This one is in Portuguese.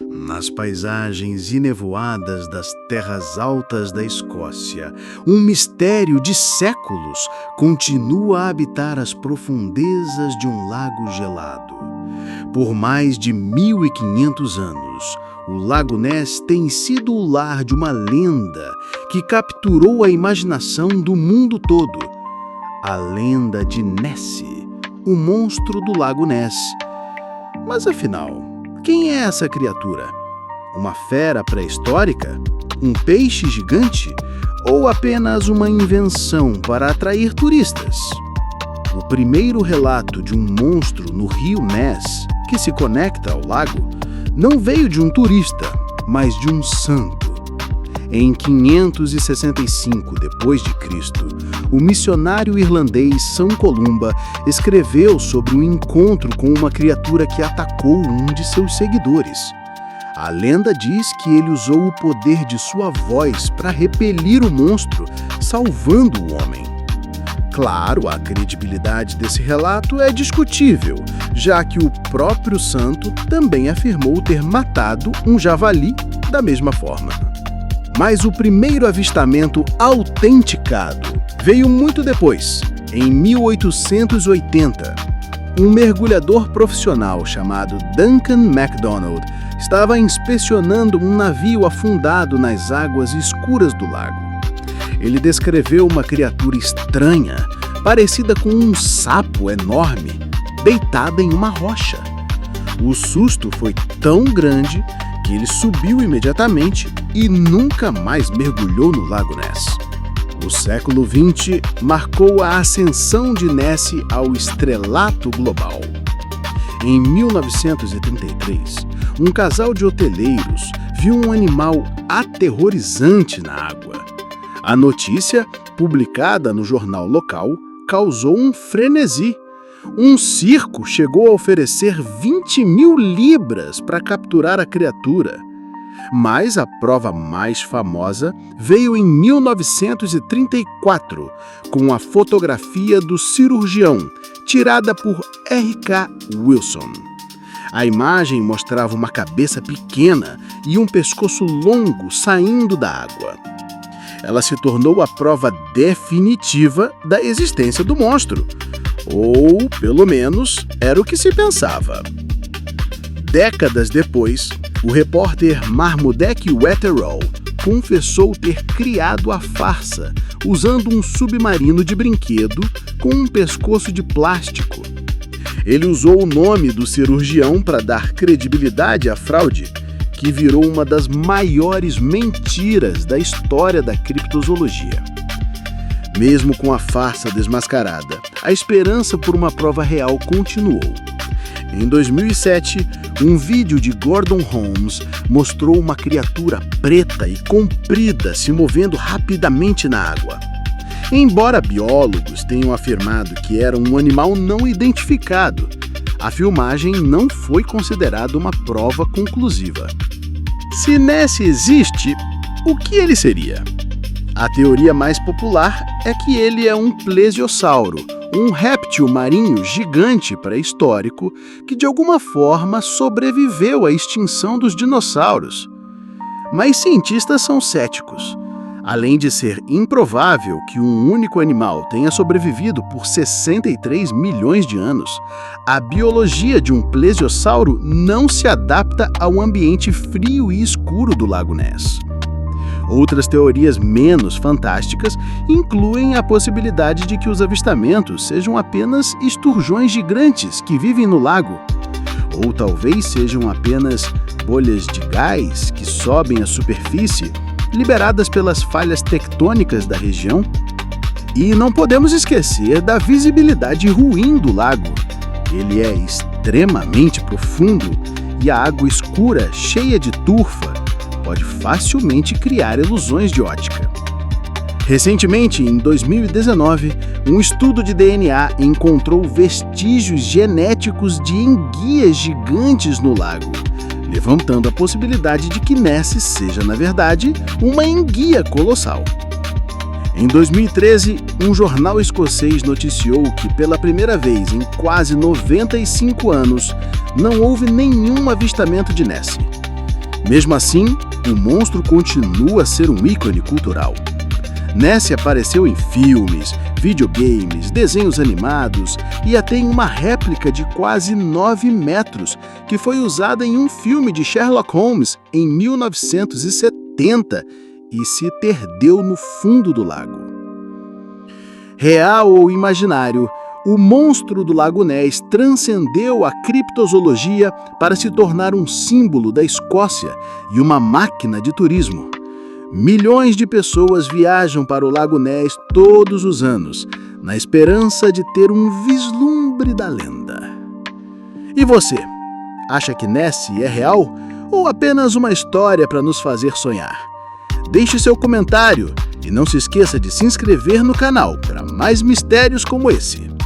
Nas paisagens enevoadas das terras altas da Escócia, um mistério de séculos continua a habitar as profundezas de um lago gelado. Por mais de 1500 anos, o Lago Ness tem sido o lar de uma lenda que capturou a imaginação do mundo todo. A lenda de Nessie, o monstro do Lago Ness. Mas afinal, quem é essa criatura? Uma fera pré-histórica? Um peixe gigante? Ou apenas uma invenção para atrair turistas? O primeiro relato de um monstro no rio Ness, que se conecta ao lago, não veio de um turista, mas de um santo. Em 565 d.C., o missionário irlandês São Columba escreveu sobre um encontro com uma criatura que atacou um de seus seguidores. A lenda diz que ele usou o poder de sua voz para repelir o monstro, salvando o homem. Claro, a credibilidade desse relato é discutível, já que o próprio santo também afirmou ter matado um javali da mesma forma. Mas o primeiro avistamento autenticado veio muito depois, em 1880. Um mergulhador profissional chamado Duncan MacDonald estava inspecionando um navio afundado nas águas escuras do lago. Ele descreveu uma criatura estranha, parecida com um sapo enorme, deitada em uma rocha. O susto foi tão grande que ele subiu imediatamente e nunca mais mergulhou no Lago Ness. O século XX marcou a ascensão de Nessie ao estrelato global. Em 1933, um casal de hoteleiros viu um animal aterrorizante na água. A notícia, publicada no jornal local, causou um frenesi. Um circo chegou a oferecer 20.000 libras para capturar a criatura. Mas a prova mais famosa veio em 1934, com a fotografia do cirurgião, tirada por R.K. Wilson. A imagem mostrava uma cabeça pequena e um pescoço longo saindo da água. Ela se tornou a prova definitiva da existência do monstro. Ou, pelo menos, era o que se pensava. Décadas depois, o repórter Marmudek Wetherall confessou ter criado a farsa usando um submarino de brinquedo com um pescoço de plástico. Ele usou o nome do cirurgião para dar credibilidade à fraude, que virou uma das maiores mentiras da história da criptozoologia. Mesmo com a farsa desmascarada, a esperança por uma prova real continuou. Em 2007, um vídeo de Gordon Holmes mostrou uma criatura preta e comprida se movendo rapidamente na água. Embora biólogos tenham afirmado que era um animal não identificado, a filmagem não foi considerada uma prova conclusiva. Se Nessie existe, o que ele seria? A teoria mais popular é que ele é um plesiosauro, um réptil marinho gigante pré-histórico que de alguma forma sobreviveu à extinção dos dinossauros. Mas cientistas são céticos. Além de ser improvável que um único animal tenha sobrevivido por 63 milhões de anos, a biologia de um plesiosauro não se adapta ao ambiente frio e escuro do Lago Ness. Outras teorias menos fantásticas incluem a possibilidade de que os avistamentos sejam apenas esturjões gigantes que vivem no lago. Ou talvez sejam apenas bolhas de gás que sobem à superfície, liberadas pelas falhas tectônicas da região. E não podemos esquecer da visibilidade ruim do lago. Ele é extremamente profundo e a água escura, cheia de turfa, pode facilmente criar ilusões de ótica. Recentemente, em 2019, um estudo de DNA encontrou vestígios genéticos de enguias gigantes no lago, levantando a possibilidade de que Nessie seja, na verdade, uma enguia colossal. Em 2013, um jornal escocês noticiou que, pela primeira vez em quase 95 anos, não houve nenhum avistamento de Nessie. Mesmo assim, o monstro continua a ser um ícone cultural. Nessie apareceu em filmes, videogames, desenhos animados e até em uma réplica de quase 9 metros que foi usada em um filme de Sherlock Holmes em 1970 e se perdeu no fundo do lago. Real ou imaginário, o monstro do Lago Ness transcendeu a criptozoologia para se tornar um símbolo da Escócia e uma máquina de turismo. Milhões de pessoas viajam para o Lago Ness todos os anos, na esperança de ter um vislumbre da lenda. E você, acha que Nessie é real ou apenas uma história para nos fazer sonhar? Deixe seu comentário e não se esqueça de se inscrever no canal para mais mistérios como esse.